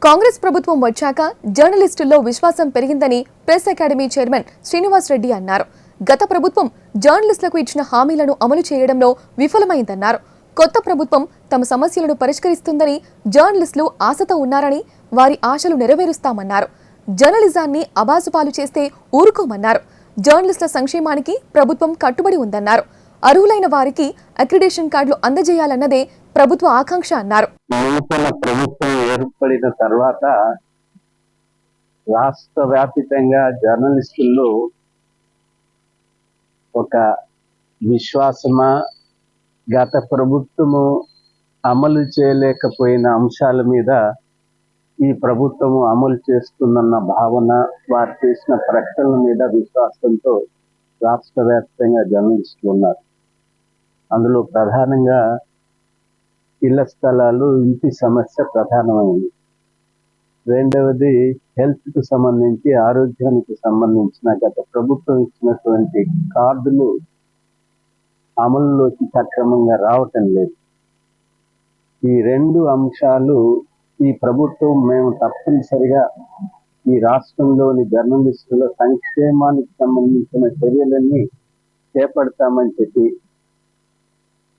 కాంగ్రెస్ ప్రభుత్వం వచ్చాక జర్నలిస్టుల్లో విశ్వాసం పెరిగిందని press academy chairman Srinivas Reddy అన్నారు. గత ప్రభుత్వం జర్నలిస్టులకు ఇచ్చిన హామీలను అమలు చేయడంలో విఫలమైందన్నారు. కొత్త ప్రభుత్వం తమ సమస్యలను పరిష్కరిస్తుందని జర్నలిస్టులు ఆశతో ఉన్నారని, వారి ఆశలు నెరవేరుస్తామన్నారు. జర్నలిజాన్ని అబాసుపాలు చేస్తే ఊరుకోమన్నారు. జర్నలిస్టుల సంక్షేమానికి ప్రభుత్వం కట్టుబడి ఉందన్నారు. అర్హులైన వారికి అక్రిడేషన్ కార్డులు అందజేయాలన్నదే ప్రభుత్వ ఆకాంక్ష అన్నారు. నూతన ప్రభుత్వం ఏర్పడిన తర్వాత రాష్ట్ర వ్యాప్తంగా జర్నలిస్టుల్లో ఒక విశ్వాసమా, గత ప్రభుత్వము అమలు చేయలేకపోయిన అంశాల మీద ఈ ప్రభుత్వము అమలు చేస్తుందన్న భావన, వారు చేసిన ప్రకటనల మీద విశ్వాసంతో రాష్ట్ర వ్యాప్తంగా జర్నలిస్టులు ఉన్నారు. అందులో ప్రధానంగా ఇళ్ల స్థలాలు, ఇంటి సమస్య ప్రధానమైంది. రెండవది హెల్త్కు సంబంధించి, ఆరోగ్యానికి సంబంధించిన గత ప్రభుత్వం ఇచ్చినటువంటి కార్డులు అమలులోకి సక్రమంగా రావటం లేదు. ఈ రెండు అంశాలు ఈ ప్రభుత్వం మేము తప్పనిసరిగా ఈ రాష్ట్రంలోని జర్నలిస్టుల సంక్షేమానికి సంబంధించిన చర్యలన్నీ చేపడతామని చెప్పి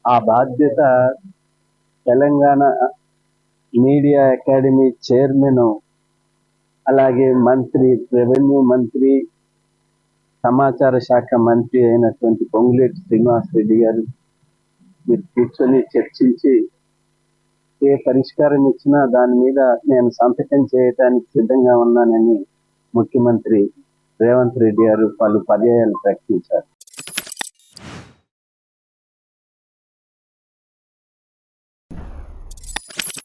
ఆ బాధ్యత తెలంగాణ మీడియా అకాడమీ చైర్మన్, అలాగే మంత్రి, రెవెన్యూ మంత్రి, సమాచార శాఖ మంత్రి అయినటువంటి పొంగులేటి శ్రీనివాస్ రెడ్డి గారు మీరు కూర్చొని చర్చించి ఏ పరిష్కారం ఇచ్చినా దాని మీద నేను సంతకం చేయడానికి సిద్ధంగా ఉన్నానని ముఖ్యమంత్రి రేవంత్ రెడ్డి గారు పలు పర్యాయాలు ప్రకటించారు.